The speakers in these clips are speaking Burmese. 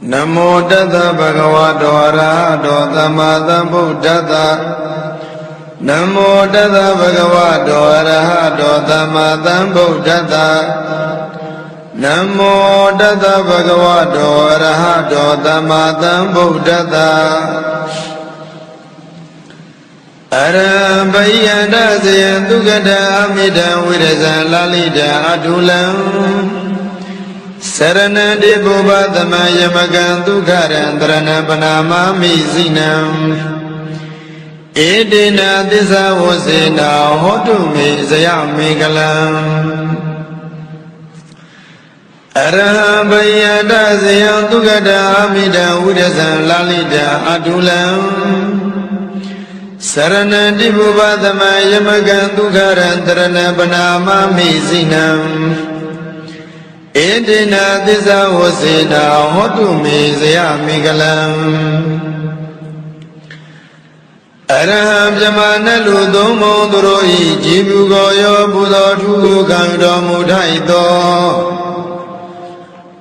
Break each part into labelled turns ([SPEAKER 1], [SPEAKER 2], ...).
[SPEAKER 1] Namo Tassa Bhagavato Arahato Samma Sambuddhassa Namo Tassa Bhagavato Arahato Samma Sambuddhassa Namo Tassa Bhagavato Arahato Samma Sambuddhassa Arabhayana Sayandukata Amida Virasa Lalita Adulam Saranadi Bhubadama Yamagantu Karandrana Panama Mizinam Edina Disa Wasena Hotumi Sayamikalam Arabhayana Sayandukata Amida Virasa Lalita Adulam Saranadi Bhubadama Yamagantu Karandrana Panama Mizinam Edina Disa Wasena Hotumi Sayamikalam Araham Jamana Ludomo Duroi Jibu Goyo Buddha Tugu Kangdo Mutaito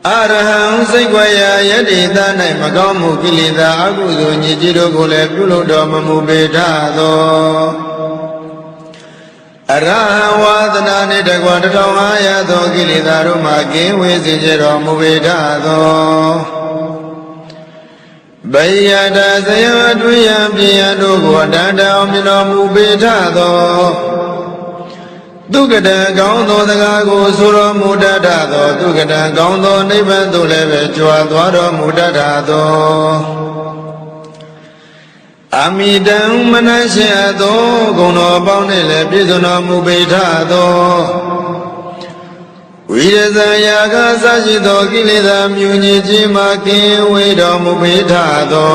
[SPEAKER 1] Araham Segwaya Yadita Naimagamu Kilida Agudu Nijiro Gule Pulo Domamu Betado Arahavadana Nidagwadato Ayato Gilidaru Magi Wizijero Muvidado Bayada Sayadwiyam Piyadu Gwadada Omino Mubitado Dugada Gaundo Dagago Suro Mudadado Dugada Gaundo Nibando Leve Chuadwado Mudadado Amidam Manashiado Gono Bonele Pisono Mubitado Vidayaga Sajido Gilida Muniji Maki Wido Mubitado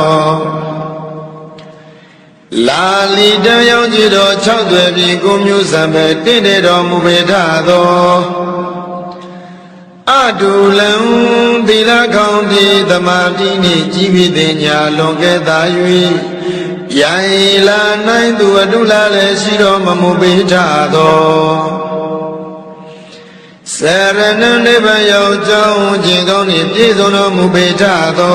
[SPEAKER 1] Lalida Yonjido Chowdwe Gumyu Sambe Tinedo Mubitado Adulam Dila County Tamadini Jibidenya Longeta Yui Yaila Naindu Adula Shiro Mamubitado Serena Neba Yao Jingoni Tizono Mubitado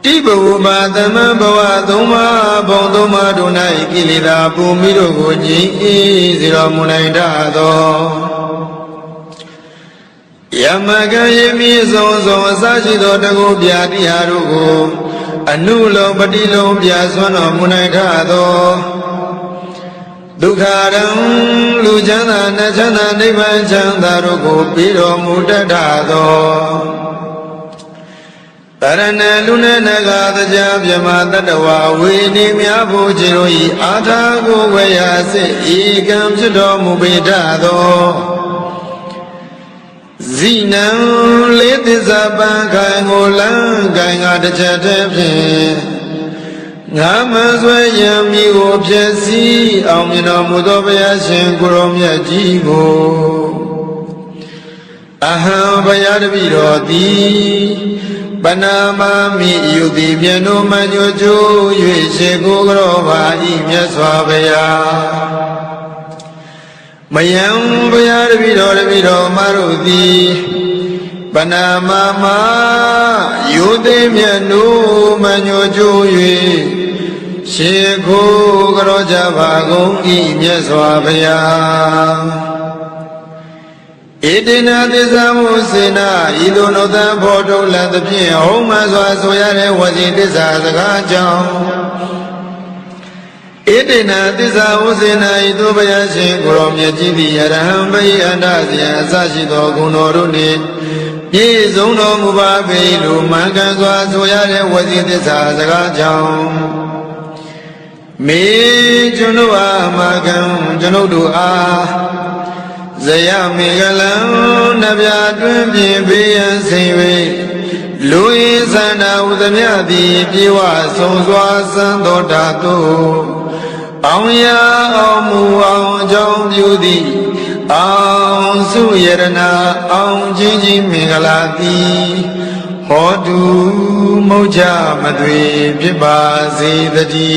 [SPEAKER 1] Tibu Badama Bawa Duma Bondoma Dunai Kilida Bumiro Goji Zero Munaidado Yamaga Yemi Zozo Sajido Dago Biadi Harugo Anulo Badilo Biaswano Munaidado Dukharam Lujana Najana Nivan Chandarugo Piro Mutadado Tarana Luna Nagada Jabyama Tadawa Vini Miabu Jiroi Atago Vayase Igam Judo Mubitado Zinam Letizaban Kangolan Ganga Chatepin Namazwe Yami Opjesi Amina Mudobaya Shenkuromya Jigo Aham Bayadvirodi Banama Mi Yudi Miano Manyojo Yue Gogrova Imyaswabaya Mayam Bayadvido Marudi Banama Yude Miano Manyojo Yue Shego Groja Vago Imyaswabaya Edina Disamusina Idonoda Bodo Ladapin Homa Soyare was in this as a gajam Edina Disamusina Idobayashi Guromya Jibi Arahambay and Asia Sashido Gunoruni Yezuno Mubabe Lumanganzwa Soyare was in this as a gajam Me Junua Magam Janodua Zayamigalam Nabya Dwimbi Bian Siwe Luisana Udamyadi Piwa Sonswa Sandotatu Auya Amu Aung Jong Yudi Aung Suyerana Aung Jinji Migalati Hodu Moja Madwi Piba Zidati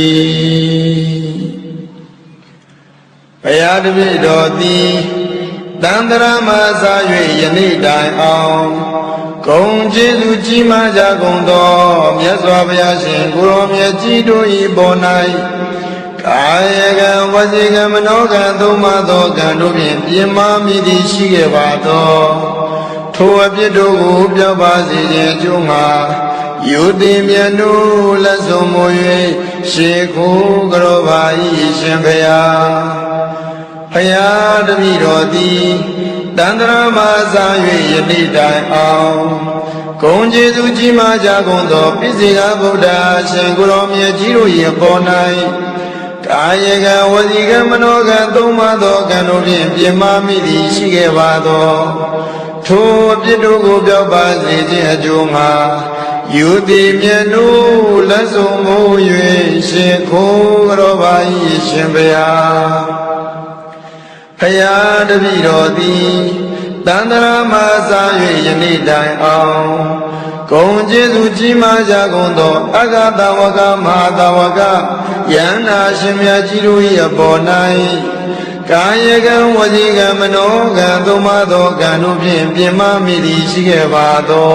[SPEAKER 1] Payadvi Dodi Dandara Maza Yeni Dai Aung ကုန်ကျေးဇူးကြီးမားကြကုန်သောမြတ်စွာဘုရားရှင်ကိုရောမြတ်ကြီးတို့၏ပေါ်၌ကာယကံဝစီကံမနောကံသုံးပါးသောကံတို့ဖြင့်ပြင်းမာမိသည်ရှိခဲ့ပါသောထိုအပြစ်တို့ကိုပြောက်ပါစေခြင်းအကျိုးငှာယုတိမြတ်နိုးလက်ဆုံးမူ၍ရှေခိုးကြောပါ၏ရှင်ဘုရားဘုရားတပည့်တော်သည်တန္တရာမစာ၍ယနေ့တိုင်အောင်ဂုဏ်ကျေးဇူးကြီးမားကြကုန်သောပိစိကဗုဒ္ဓရှင်ကိုရောမြတ်ကြီးတို့၏ပေါ်၌ကာယကံဝစီကံမနောကံသုံးပါးသောကံတို့ဖြင့်ပြင်းမာမိသည်ရှိခဲ့ပါသောထိုအပြစ်တို့ကိုပြောက်ပါစေခြင်းအကျိုးငှာယုတိမြတ်နိုးလက်ဆုံးမူ၍ရှင်ခိုးကြောပါ၏ရှင်ဘုရားဘုရားတပည့်တော်သည်တန္တရာမစာ၍ယနေ့တိုင်အောင်ဂုဏ်ကျေးဇူးကြီးမားကြကုန်သောအဂတဝကမဟာတဝကယန္နာရှင်မြတ်ကြီးတို့၏အပေါ်၌ကာယကံဝစီကံမနောကံသုံးပါးသောကံတို့ဖြင့်ပြင်းမာမိသည်ရှိခဲ့ပါသော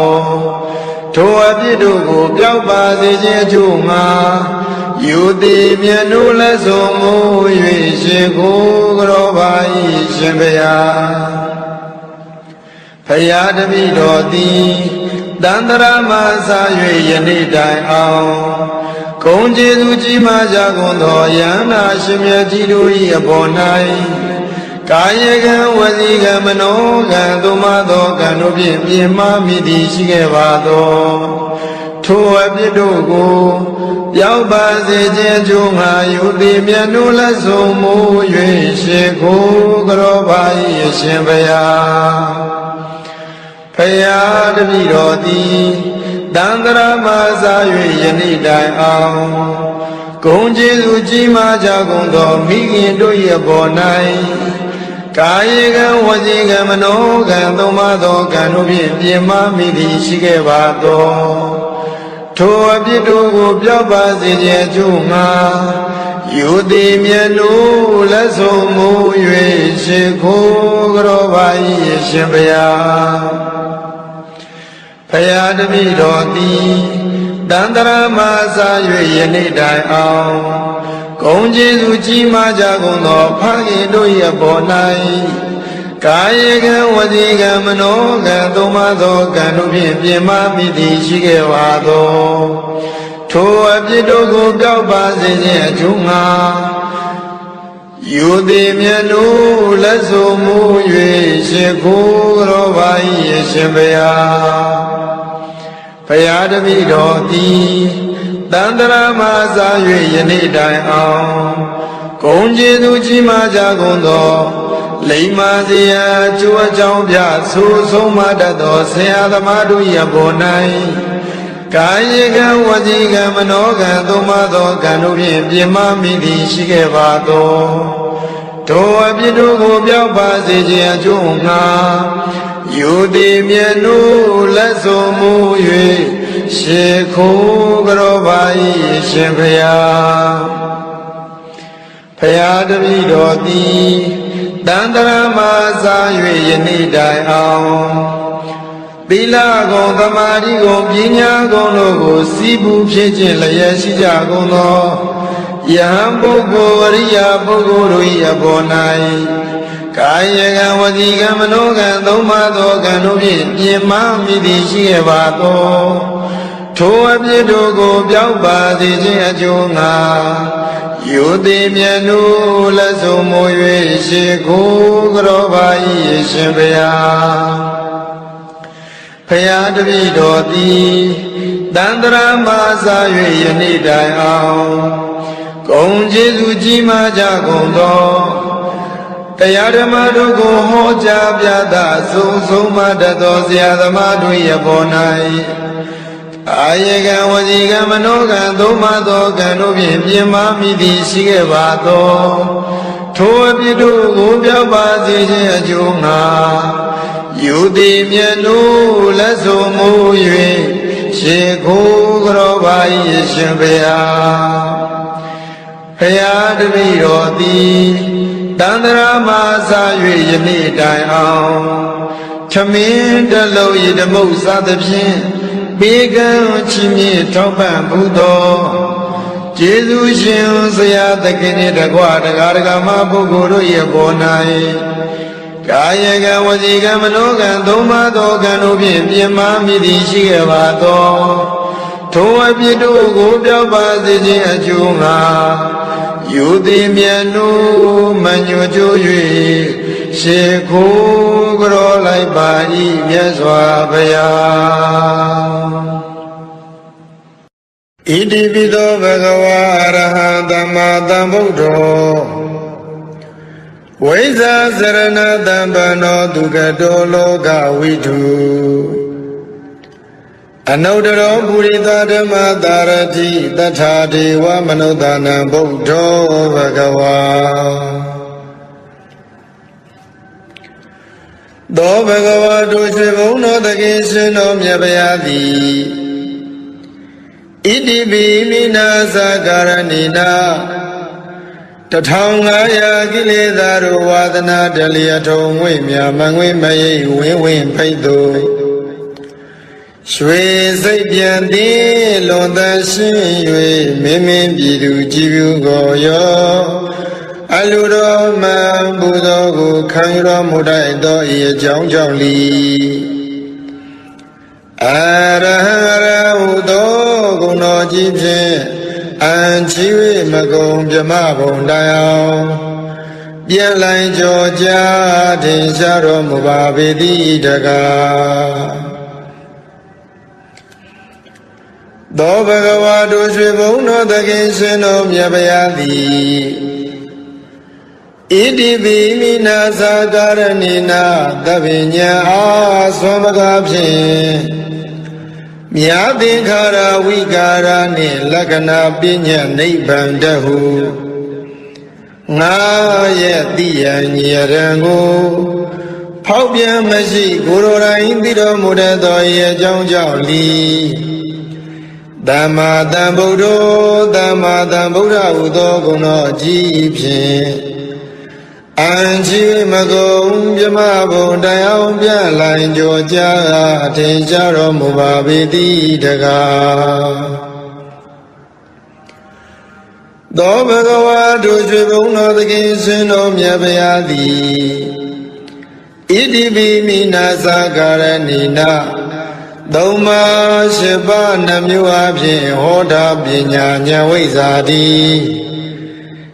[SPEAKER 1] ထိုအပြစ်တို့ကိုပြောက်ပါစေခြင်းအကျိုးငှာယုတိမြတ်နိုးလက်ဆုံးမူ၍ရှင်ကိုယ်တော်ပါ၏ရှင်ဘုရားဘုရားတပည့်တော်သည်တန္တရာမစာ၍ယနေ့တိုင်အောင်ဂုဏ်ကျေးဇူးကြီးမားကြကုန်သောယန္နာရှင်မြတ်ကြီးတို့၏အပေါ်၌ကာယကံဝစီကံမနောကံသုံးပါးသောကံတို့ဖြင့်ပြင်းမာမိသည်ရှိခဲ့ပါသောထိုအပြစ်တို့ကိုပြောက်ပါစေခြင်းအကျိုးငှာယုတိမြတ်နိုးလက်ဆုံးမူ၍ရှင်ခိုးကြောပါ၏ရှင်ဘုရားဘုရားတပည့်တော်သည်တန္တရာမစာ၍ယနေ့တိုင်အောင်ဂုဏ်ကျေးဇူးကြီးမားကြကုန်သောမိခင်တို့၏အပေါ်၌ကာယကံဝစီကံမနောကံသုံးပါးသောကံတို့ဖြင့်ပြင်းမာမိသည်ရှိခဲ့ပါသောထိုအပြစ်တို့ကိုပြောက်ပါစေခြင်းအကျိုးငှာယုတိမြတ်နိုးလက်ဆုံးမူ၍ရှင်ခိုးကြောပါ၏ရှင်ဘုရားဘုရားတပည့်တော်သည်တန္တရာမစာ၍ယနေ့တိုင်အောင်ဂုဏ်ကျေးဇူးကြီးမားကြကုန်သောဖခင်တို့၏အပေါ်၌ကာယကံဝစီကံမနောကံသုံးပါးသောကံတို့ဖြင့်ပြင်းမာမိသည်ရှိခဲ့ပါသောထိုအပြစ်တို့ကိုပြောက်ပါစေခြင်းအကျိုးငှာယုတိမြတ်နိုးလက်ဆုံးမူ၍ရှင်ခိုးကြောပါ၏ရှင်ဘုရားဘုရားတပည့်တော်သည်တန္တရာမစာ၍ယနေ့တိုင်အောင်ဂုဏ်ကျေးဇူးကြီးမားကြကုန်သောလိမ္မာစရာအကျိုးအကြောင်းပြဆိုဆုံးမတတ်သောဆရာသမားတို့၏အပေါ်၌ကာယကံဝစီကံမနောကံသုံးပါးသောကံတို့ဖြင့်ပြင်းမာမိသည်ရှိခဲ့ပါသောထိုအပြစ်တို့ကိုပြောက်ပါစေခြင်းအကျိုးငှာယုတိမြတ်နိုးလက်ဆုံးမူ၍ရှေခိုးကြောပါ၏ရှင်ဘုရားဘုရားတပည့်တော်သည်တန္တရာမစာ၍ယနေ့တိုင်အောင်သီလဂုဏ်သမာဓိဂုဏ်ပညာဂုဏ်တို့ကိုစီးပူးဖြစ်ခြင်းလျက်ရှိကြကုန်သောယဟန်ပုဂ္ဂိုလ်အရိယာပုဂ္ဂိုလ်တို့၏အပေါ်၌ကာယကံဝစီကံမနောကံသုံးပါးသောကံတို့ဖြင့်ပြင်းမာမိသည်ရှိခဲ့ပါသောထိုအပြစ်တို့ကိုပြောက်ပါစေခြင်းအကျိုးငှာယုတိမြတ်နိုးလက်ဆုံးမူ၍ရှင်ခိုးကြောပါ၏ရှင်ဘုရားဘုရားတပည့်တော်သည်တန္တရာမစာ၍ယနေ့တိုင်အောင်ဂုဏ်ကျေးဇူးကြီးမားကြကုန်သောတရားဓမ္မတို့ကိုဟောကြားပြသဆုံးမတတ်သောဆရာသမားတို့၏ပေါ်၌အာယကံဝစီကံမနောကံသုံးပါးသောကံတို့ဖြင့်ပြင်းမာမိသည်ရှိခဲ့ပါသောထိုအပြစ်တို့ကိုပြောက်ပါစေခြင်းအကျိုးငှာယုတိမြတ်နိုးလက်ဆုံးမူ၍ရှေခိုးကြောပါ၏ရှင်ဘုရားဘုရားတပည့်တော်သည်တန္တရာမစာ၍ယနေ့တိုင်အောင်ဂ Chamin the low ye the most other pin, big and chimney top and budo. Jesus, the Kenny, the Guada, Gargama, Buguru, Yabonai. Kayaga was a Gamanoga, Doma, Doganubi, Yamami, the Shiavato. Toa Pidu, Gobia, Bazi, Ajuma. You the Mianu, Manu Joy. She could grow like body, yes, Wabaya. Idivido Vagavara, Dhamma Buddha. Weza Serena Dambano, Dugato Loga, we do. Another Burita Dhamma Darati, Tatati, Wamanodana, Buddha Vagava. Do Bhagava Dushivuno the Gishin of Yabayadi Idibi Mina Sakaranina Tatangaya Giledaru Wadana Deliato Wimya Mangwi May Win Paido Shwe Sapiandi Londa Shin Mimi Bidu Jibu Goyo Aludo man Buddha Kangra Mudai do ye Jong Li Arahara Udo Guno Jibje and Chiwi Magom Jamabon Diao Bien Line Georgia Tinsharo Mubabidi Daga Do Bhagavado Shivuno the Gishin of Yabayadi Idibi Mina Sakaranina Davinya Aswamagabhin Myadinkara Vikarani Lakana Pinya Nibandahu Naya Diyan Yarangu Paubya Mashi Gurura Indira Mudado Yajong Li Dhamma Dhambudo Dhamma Dhambuda Udo Guno Jibhin Anji Magom Yamabo Diam Line Georgia Tinjaro Mubabidi Daga Do Bhagava Dushivuno the Gishin of Yabayadi Idibi Mina Sakaranina Doma Shiba Namuabhi Hoda Binya Nyawizadi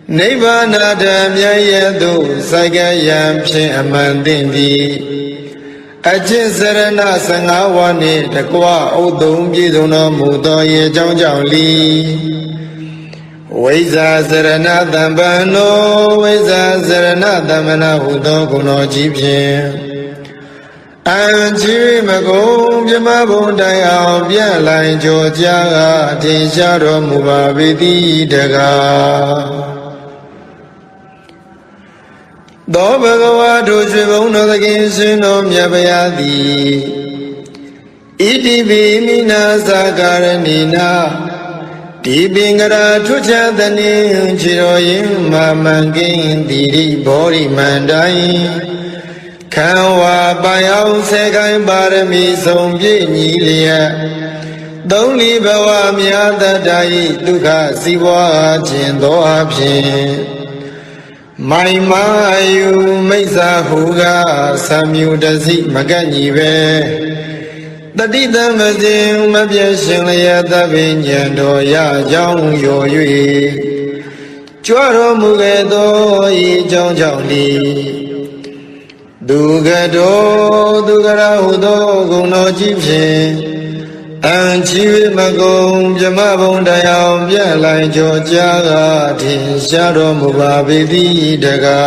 [SPEAKER 1] Nibbana Yadu Sagayam Pin Amandindi Ajin Serena Sangawani Takwa Udum Giduna Mudoye Jong Li Weza Serena Dambano Weza Serena Damana Udo Guno Jibjin Anji Magom Jamabon Diao Bialine Georgia Tinsharo Mubabidi Daga Do Bhagava Dushivuno the Gishin of Yabayadi Idibi Mina Sakaranina Dibingara Tucha Dani Chiroyim Mamangin Didi Bori Mandai Kanwa Bayao Sekai Barami Sombi Nilia Doni Bawa Miada Dai Duka Siwa Jindo Abhin My Mayu Mesa Huga Samu Dazi Magani Ve The Dita Mazim Mabia Yada Vinyando Ya Jong Yo Yui Chuaro Mugedo Yi Jong Li Dugado Dugara Udo Guno Jibshin Anchi Magom Jamabon Diam Bialai Georgia Tinsharo Mubabidi Daga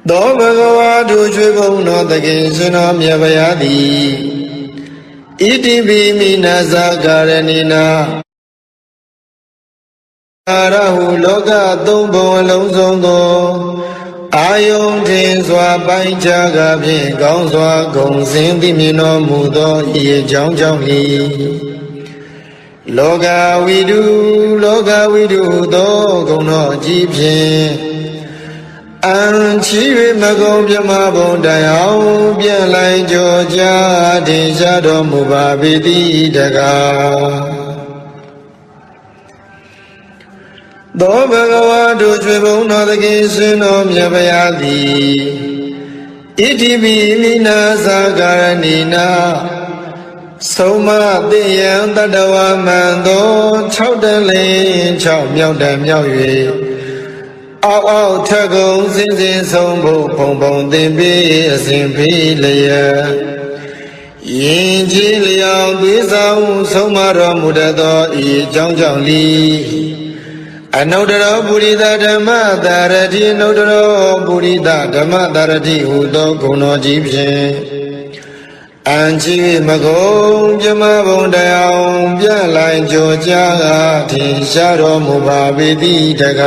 [SPEAKER 1] Do Bhagava Dushivuno the Gishin of Yabayadi Idibi Mina Sakaranina Arahu Loga Dumbo Alonzo Ayong Tin Swa Bai Jaga Pin Gong Swa Gong Sin Di Mino Mudo Ye Jong Li Loga Vidu Do Gong No Ji Pin 安七月莫共别马蹦带好，别来脚家天下多木巴比地这个。多巴个瓦都吹风那的给是那灭不亚的，一提比米那萨嘎人尼那，手马对阳达达瓦曼多，超得灵超妙得妙语。嗷嗷特工心心松步碰碰定比心疲累呀，引起了对上手马罗木的多一讲讲理，啊弄得了不离的ဓမ္မ达人体，弄得了不离的ဓမ္ม达人体，好多苦恼极品。安七莫共别马蹦带好，别来脚家天下多木巴比地这个。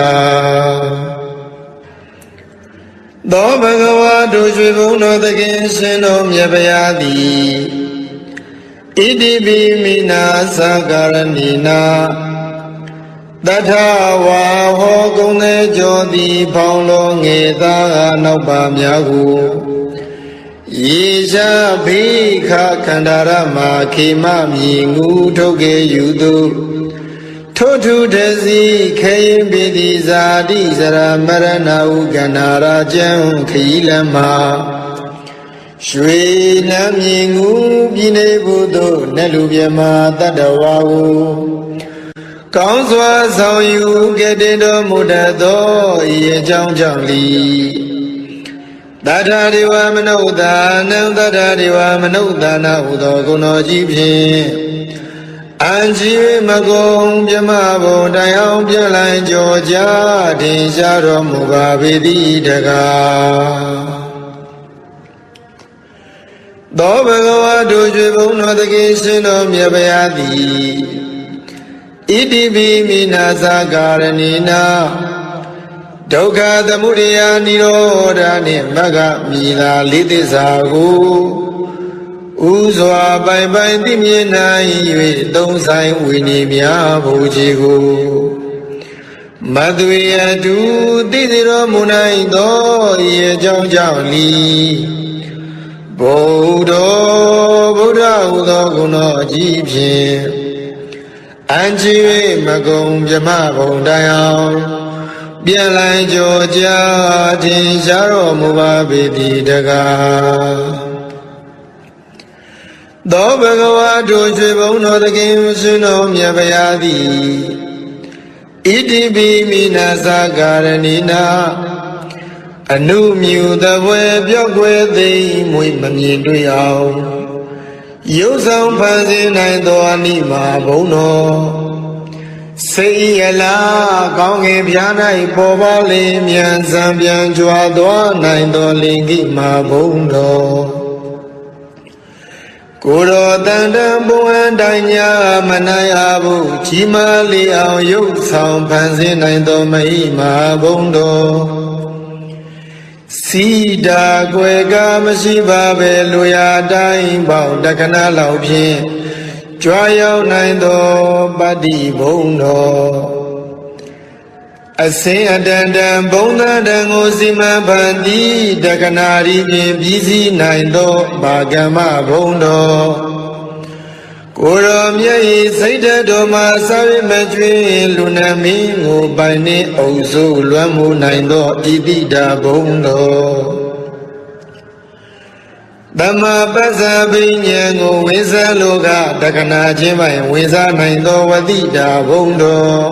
[SPEAKER 1] 多巴个瓦都吹风那的给是那灭不亚的，一地比米那萨嘎人尼那，达他瓦火公的脚地跑落爱达那把苗古，一下皮卡看达拉马开马米乌头给有都。ထိုထုတစီခေယပိတိဇာတိစရမရဏဥကနာရာကျံခီလမရွှေနမ်းမြင်ငူပြည်နေဘုဒ္ဓနတ်လူမြမတတ္တဝါကိုကောင်းစွာဆောင်ယူကဲ့တင်တော်မူတတ်သောဤအကြောင်းကြောင့်လီတထာဒေဝမနုဿာနံတထာဒေဝမနုဿာနာဟုသောဂုဏတော်ကြီးဖြင့်安七月莫共别马蹦带好，别来脚家天下多木巴比地这个。多巴个瓦都吹风那的给是那灭不亚的，一地比米那萨嘎人尼那，都卡的穆里亚尼罗达尼玛嘎米拉里的萨古。ဥစွာပိုင်ပိုင်သိမြင်နိုင်၍သုံးဆိုင်ဝိနည်းများဘုရားကိုမသွေအတူသိစေတော်မူနိုင်သောဤအကြောင်းကြောင့်လီဗုဒ္ဓဟူသောဂုဏတော်ကြီးဖြင့်အံချီ၍မကုန်မြမဘုံတိုင်အောင်ပြန်လိုက်ကြောကြထင်ရှားတော်မူပါပေသည်တကားသောဘဂဝါတို့ရွှေဘုံတော်တကင်ရှင်တော်မြတ်ဗျာသည်ဣတိပိမိနာသာကာရဏိနာအနုမြူတပွဲပြောက်ွယ်သိမွေမမြင်တွေ့အောင်ရုပ်ဆောင်ဖန်ဆင်းနိုင်သောအနိမာဘုံတော်စေရလာကောင်းငယ်ပြား၌ပေါ်ပါလေမြန်စံပြန်ကြွားသွားနိုင်သောလင်္ကိမာဘုံတော်ကိုယ်တော်တန်တန်ဘုံအတိုင်းညာမနိုင်အားဘူးကြီးမားလေအောင်ရုပ်ဆောင်ဖန်ဆင်းနိုင်သောမဟိမာဘုံတော်စီတာကွယ်ကမရှိပါပဲလူရတိုင်းပေါတက္ကနာလောက်ဖြင့်ကြွားရောက်နိုင်သောပတ္တိဘုံတော်အစင်အတန်တန်ဘုံတန်တန်ကိုစီမံဖန်တီးတက္ကနာရီဖြင့်ပြည်စည်းနိုင်သောဘာကမ္မဘုံတော်ကိုယ်တော်မြတ်၏စိတ်ဓာတ်တော်မှာစာဝိမကျွင်းလူနာမင်းကိုပိုင်နှင့်အုပ်စိုးလွှမ်းမိုးနိုင်သောဣတိတာဘုံတော်သမ္မာပစ္စာပဉ္ဉံကိုဝိဇ္ဇာလောကတက္ကနာချင်းပိုင်ဝိဇ္ဇာနိုင်သောဝတိတာဘုံတော်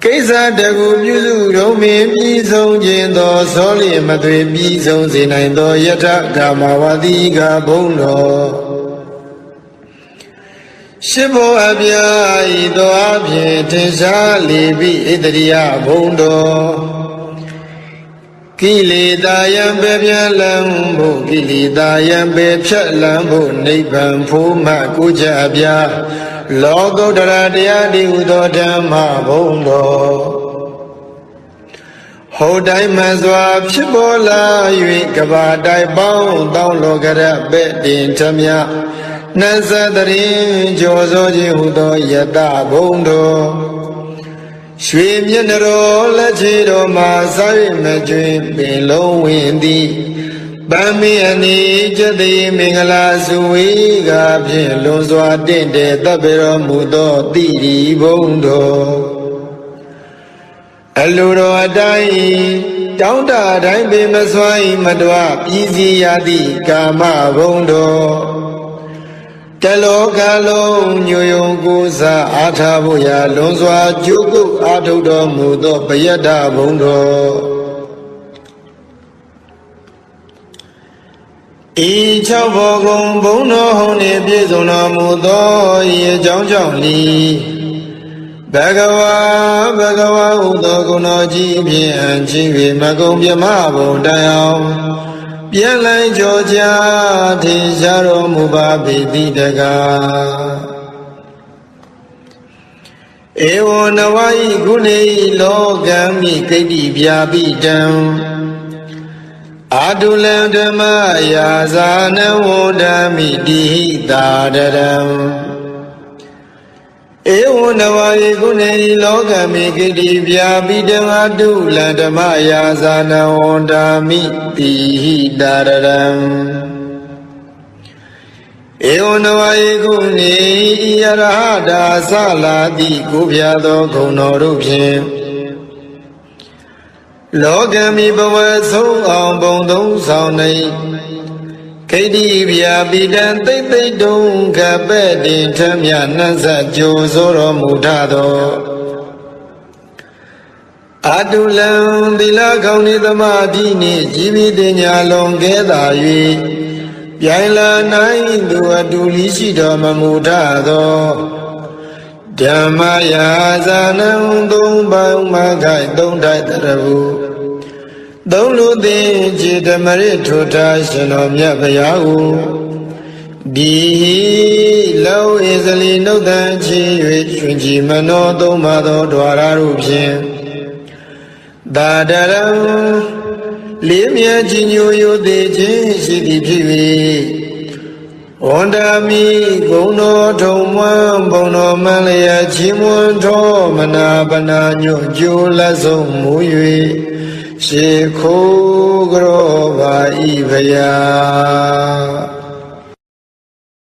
[SPEAKER 1] ကိစ္စတကူပြုစုတော်မင်ပြီးဆုံးခြင်းသောသောလျင်မသွေပြီးဆုံးစေနိုင်သောယထဂမဝတိကဘုံတော်ရှင်းဖို့အပြာဤသောအဖြင့်ထင်ရှားလေပြီးဣတရိယဘုံတော်ကိလေသာယံပေပြလံဖို့ကိလေသာယံပေဖြတ်လံဖို့နိဗ္ဗာန်ဖို့မှကိုကြအပြာလောကုတ္တရာတရားဒီဟုသောဓမ္မဘုံတော်ဟောတိုင်းမှစွာဖြစ်ပေါ်လာ၍ကဘာတိုင်းပေါင်းတောင်းလောကရပဲ့တင်ထမြနတ်သတ္တရင်ကျော်စောခြင်းဟုသောယတဘုံတော် ရွှေမျက်နှာတော်လက်ချေတော်မှာစားရမကျွင်ပင်လုံးဝင်သည်ပန်းမီအနေကျသိမင်္ဂလာစုဝေးကဖြင့်လွန်စွာတင့်တယ်တပ်ပေတော်မူသောတိရီဘုံတော်အလိုတော်အတိုင်းတောင်းတတိုင်းပင်မစွမ်းမတော်ပြည်စီရသည့်ကာမဘုံတော်တလောကလုံးညွယုံကိုးစားအားထားဖို့ရာလွန်စွာကြိုးကုပ်အားထုတ်တော်မူသောပယတ္တဘုံတော်ဤ၆ဘောကုံဘုံတော်ဟုန်နှင့်ပြည့်စုံတော်မူသောဤအကြောင်းကြောင့်လီဘဂဝါဟူသောဂုဏ်တော်ကြီးဖြင့်အံ့ချီ၍မကုံပြမဘုံတိုင်အောင်ပြန်လိုက်ကြောကြထင်ရှားတော်မူပါပေတိတကားဧဝံနဝဤဂုဏေလောကံမိကိတ္တိဗျာပိတံအာတုလံဓမ္မယာဇာနဝန္ဒမိတိဟိတာတရံဧဝံနဝဤဂုဏေလောကံမိကိတ္တိဗျာပိတံအာတုလံဓမ္မယာဇာနဝန္ဒမိတိဟိတာရံဧဝံနဝဤဂုဏေဤယရဟတာသလာတိကိုပြသောဂုဏ်တော်တို့ဖြင့်လောကမိဘဝဆုံးအောင်ဘုံသုံးဆောင်နေခိတ္တိဗျာပိတံသိမ့်သိမ့်တုံကပဲ့တင်ထမြနှံ့ဆက်ကြိုဆိုတော်မူထသောအာတုလံသီလကောင်းနေသမာဓိနှင့်ជីဝိတညာလွန်ကဲသာ၍ပြိုင်လာနိုင်သူအတူလီရှိတော်မမူထသောဓမ္မယာဇာနံသုံးပေါင်းမခိုင်သုံးထိုက်တရဟုသုံးလူသိจิตမရထုထားရှင်တော်မြတ်ဗျာဟုဒီလောဣဇလီနှုတ်တန်ချီ၍ရှင်ကြည်မနောသုံးပါသောဓဝရတို့ဖြင့်သာတရံလေးမြတ်ကြီးညိုယိုသေးခြင်းရှိသည်ဖြစ်၍ဝန္ဒာမိဂုံတော်ထုံမွန်းဘုံတော်မလျက်ချီးမွမ်းတော်မနာပနာညွတ်ကြိုးလက်ဆုံးမူ၍ရှေခိုးကြောပါဤဖရာ